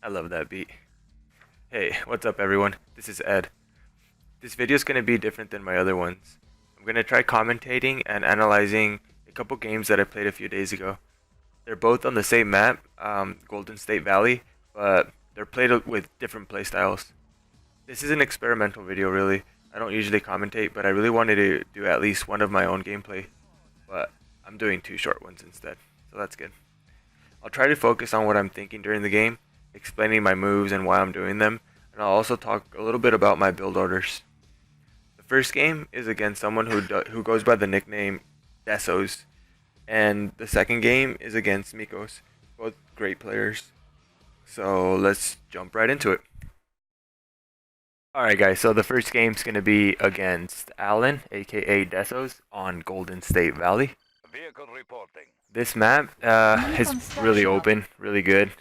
love that beat. Hey, what's up everyone? This is Ed. This video is going to be different than my other ones. I'm going to try commentating and analyzing a couple games that I played a few days ago. They're both on the same map, Golden State Valley, but they're played with different playstyles. This is an experimental video really. I don't usually commentate, but I really wanted to do at least one of my own gameplay. But I'm doing two short ones instead, so that's good. I'll try to focus on what I'm thinking during the game, explaining my moves and why I'm doing them, and I'll also talk a little bit about my build orders. The first game is against someone who goes by the nickname Desos, and the second game is against Mikos, both great players. So let's jump right into it. Alright guys, so the first game's going to be against Alan, aka Desos, on Golden State Valley. Vehicle reporting. This map is really open, really good.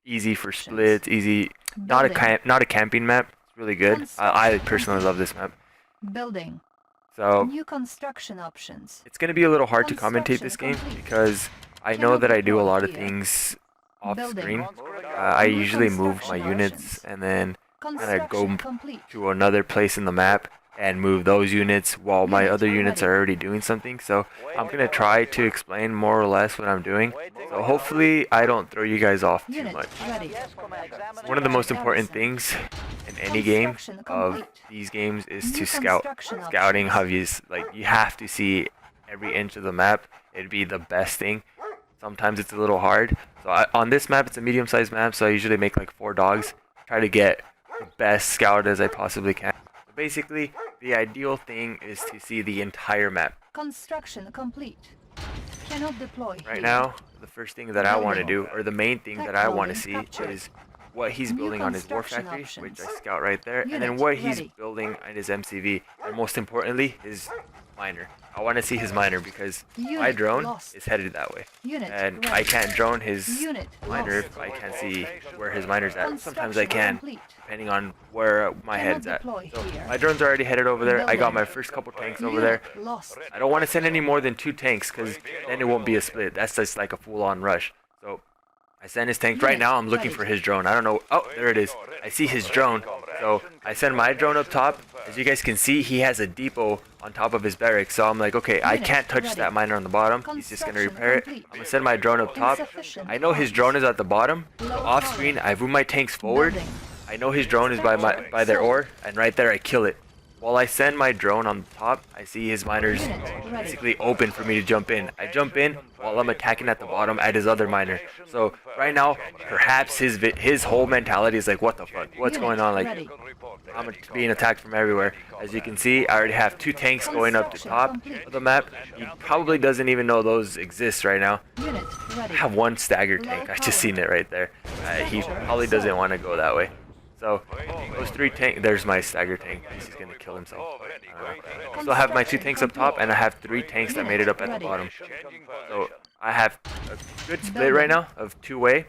Easy for splits, easy, not a camping map. It's really good. I personally love this map. Building. So New construction options. it's gonna be a little hard to commentate this game because I know that I do a lot of things off screen. I usually move my units and then kind of go to another place in the map and move those units while my other units are already doing something. So I'm gonna try to explain more or less what I'm doing. So hopefully I don't throw you guys off too much. One of the most important things in any game of these games is to scout. Scouting, you have to see every inch of the map. It'd be the best thing. Sometimes it's a little hard. So on this map, it's a medium-sized map, so I usually make like 4 dogs. Try to get the best scout as I possibly can. Basically, the ideal thing is to see the entire map. Construction complete. Cannot deploy. Right now, the first thing that I want to do, or the main thing that I want to see, is what he's building on his war factory, which I scout right there, and then what he's building on his MCV, and most importantly, his miner. I want to see his miner because my drone is headed that way, and I can't drone his miner if I can't see where his miner's at. Sometimes I can, depending on where my head's at. So my drone's already headed over there. I got my first couple tanks over there. I don't want to send any more than 2 tanks because then it won't be a split. That's just like a full-on rush. So I send his tanks. Right now I'm looking for his drone. I don't know. Oh, there it is. I see his drone. So I send my drone up top. As you guys can see, he has a depot on top of his barracks. So I'm like, okay, I can't touch that miner on the bottom. He's just going to repair it. I'm going to send my drone up top. I know his drone is at the bottom. So off screen, I move my tanks forward. I know his drone is by their ore. And right there, I kill it. While I send my drone on the top, I see his miners basically open for me to jump in. I jump in while I'm attacking at the bottom at his other miner. So right now, perhaps his whole mentality is like, what the fuck? What's going on? Like, I'm being attacked from everywhere. As you can see, I already have 2 tanks going up the top of the map. He probably doesn't even know those exist right now. I have 1 stagger tank. I just seen it right there. He probably doesn't want to go that way. So those 3 tanks, there's my stagger tank. He's just gonna kill himself. So I have my 2 tanks up top, and I have 3 tanks that made it up at the bottom. So I have a good split right now of 2-way.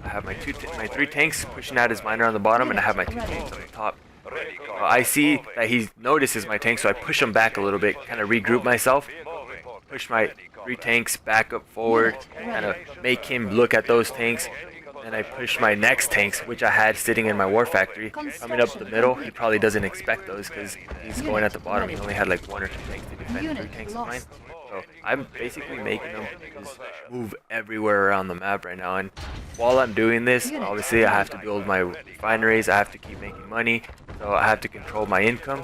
I have my 3 tanks pushing out his miner on the bottom, and I have my 2 tanks on the top. I see that he notices my tank, so I push him back a little bit, kind of regroup myself, push my 3 tanks back up forward, kind of make him look at those tanks. And I push my next tanks, which I had sitting in my war factory, coming up the middle. He probably doesn't expect those because he's going at the bottom. He only had like 1 or 2 tanks to defend 3 tanks of mine. So I'm basically making him just move everywhere around the map right now. And while I'm doing this, obviously I have to build my refineries. I have to keep making money. So I have to control my income.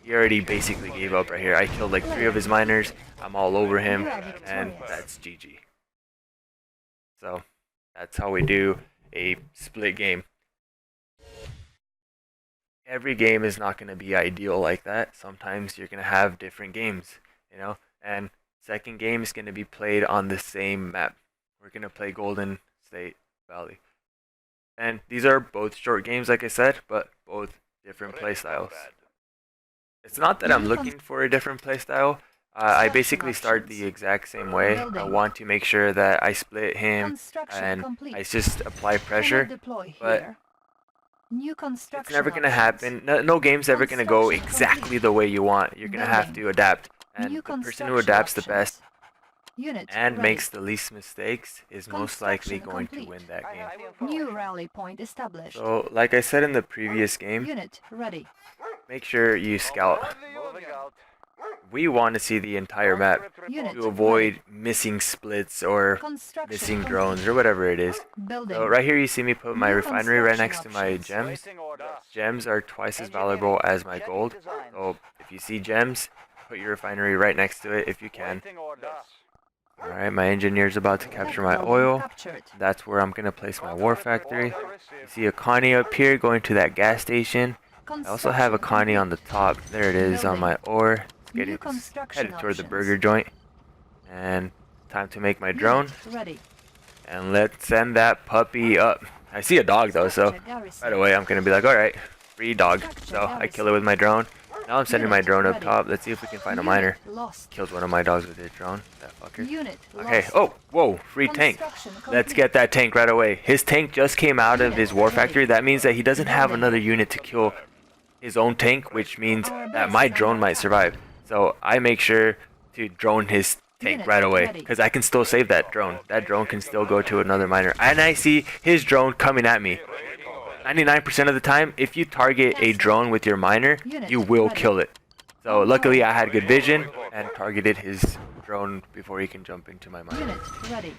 He already basically gave up right here. I killed like 3 of his miners. I'm all over him, and that's GG. So that's how we do a split game. Every game is not going to be ideal like that. Sometimes you're going to have different games, you know. And second game is going to be played on the same map. We're going to play Golden State Valley. And these are both short games, like I said, but both different playstyles. It's not that I'm looking for a different playstyle. I basically start the exact same way. I want to make sure that I split him and I just apply pressure, but it's never going to happen. No game's ever going to go exactly the way you want. You're going to have to adapt, and the person who adapts the best Unit and ready. makes the least mistakes is most likely Construction going to complete. win that game. New rally point established. So, like I said in the previous game, Unit ready. make sure you scout. We want to see the entire map Unit to avoid missing splits or Construction missing complete. drones or whatever it is. Building. So right here you see me put my New refinery right next to construction my options. gems. Gems are twice as valuable as my gold. So if you see gems, put your refinery right next to it if you can. Alright, my engineer's about to capture my Building oil. captured. That's where I'm going to place my war factory. You see a Connie up here going to that gas station. I also have a Connie on the top. There it is on my ore. It's New getting construction headed toward the options. burger joint. And time to make my drone. Unit ready. And let's send that puppy up. I see a dog though, so Structure garrison. right away I'm going to be like, alright, free dog. So I kill it with my drone. Now I'm sending my drone up top. Let's see if we can find a miner. Unit lost. Kills one of my dogs with his drone. That fucker. Unit Okay. lost. Oh, whoa, free tank. Construction Let's complete. get that tank right away. His tank just came out of his war factory. That means that he doesn't have another unit to kill his own tank, which means that my drone might survive. So I make sure to drone his tank right away because I can still save that drone. That drone can still go to another miner. And I see his drone coming at me. 99% of the time, if you target a drone with your miner, you will kill it. So luckily I had good vision and targeted his drone before he can jump into my miner. Unit ready.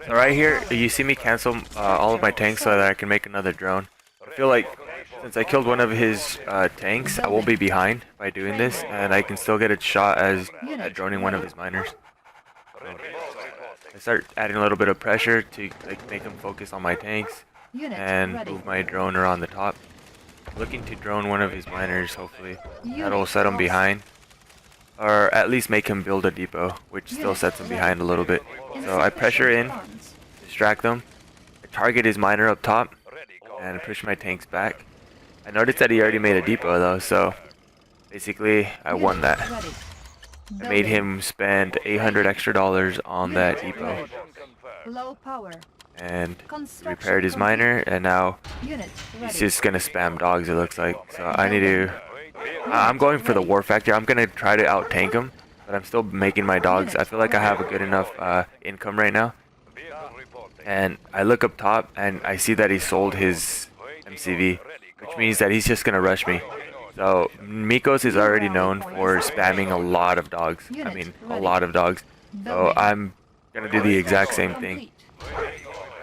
So right here, you see me cancel all of my tanks so that I can make another drone. I feel like since I killed one of his tanks, I won't be behind by doing this, and I can still get a shot as at droning one of his miners. So I start adding a little bit of pressure to like make him focus on my tanks Unit and ready. move my drone around the top. Looking to drone one of his miners, hopefully. Unit That'll set him lost. behind. Or at least make him build a depot, which still sets him behind a little bit. So I pressure in, Funds. distract them. I target his miner up top, and push my tanks back. I noticed that he already made a depot though, so basically I won Unit that. ready. I made Building. him spend $800 extra on that Unit depot. ready. Low power. And Construction repaired his complete. miner, and now Unit ready. he's just gonna spam dogs, it looks like. So I need to... I'm going for the war factory. I'm gonna try to out tank him, but I'm still making my dogs. I feel like I have a good enough income right now. And I look up top and I see that he sold his MCV, which means that he's just gonna rush me. So Mikos is already known for spamming a lot of dogs. I mean, a lot of dogs. So I'm gonna do the exact same thing.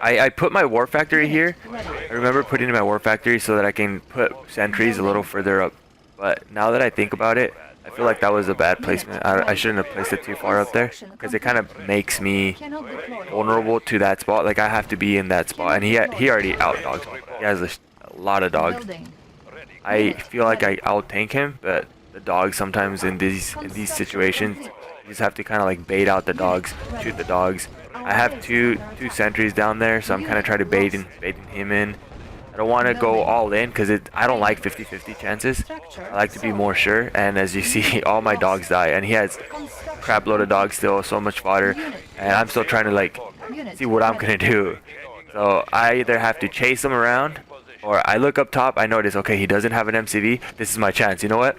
I put my war factory here. I remember putting in my war factory so that I can put sentries a little further up. But now that I think about it, I feel like that was a bad placement. I shouldn't have placed it too far up there because it kind of makes me Cannot deploy. vulnerable to that spot. Like I have to be in that spot, and he already outdogs me. He has a lot of dogs. Building. I feel like I out tank him, but the dogs sometimes in these situations, you just have to kind of like bait out the dogs, shoot the dogs. I have two sentries down there, so I'm kind of trying to baiting him in. I don't want to go all in because I don't like 50-50 chances. Structure I like to be sold. more sure, and as you see, all my dogs die, and he has Construction crap load of dogs still, so much fodder, and I'm still trying to like Unit see what I'm ready. gonna do. So I either have to chase him around, or I look up top, I notice, okay, he doesn't have an MCV, this is my chance. You know what?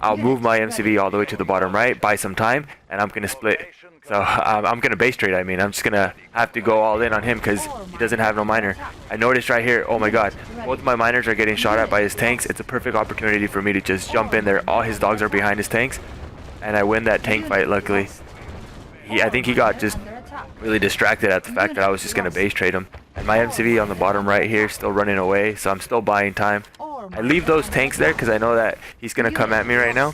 I'll move my MCV all the way to the bottom right, buy some time, and I'm gonna split. So I'm gonna base trade. I mean, I'm just gonna have to go all in on him because he doesn't have no miner. I noticed right here, oh my god, both my miners are getting shot at by his tanks. It's a perfect opportunity for me to just jump in there. All his dogs are behind his tanks, and I win that tank fight luckily. I think he got just Under attack. really distracted at the fact that I was just gonna base trade him. And my MCV on the bottom right here still running away, so I'm still buying time. I leave those tanks there because I know that he's gonna come at me right now.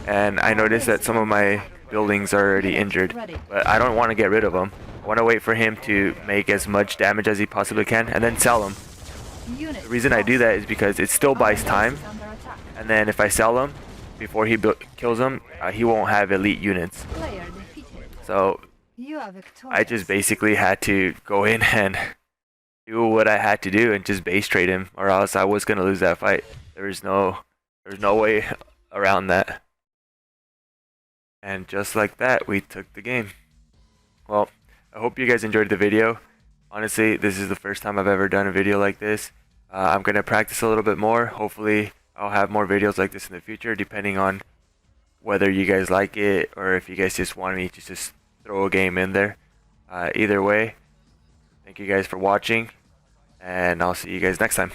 And I noticed that some of my buildings are already injured, but I don't want to get rid of them. I want to wait for him to make as much damage as he possibly can and then sell him. Unit The reason I do that is because it still buys time, under attack. and then if I sell him before he kills him, he won't have elite units. Player defeated. So You are victorious. I just basically had to go in and do what I had to do and just base trade him, or else I was gonna lose that fight. There's no way around that. And just like that, we took the game. Well, I hope you guys enjoyed the video. Honestly, this is the first time I've ever done a video like this. I'm gonna practice a little bit more. Hopefully, I'll have more videos like this in the future, depending on whether you guys like it or if you guys just want me to just throw a game in there. Either way, thank you guys for watching, and I'll see you guys next time.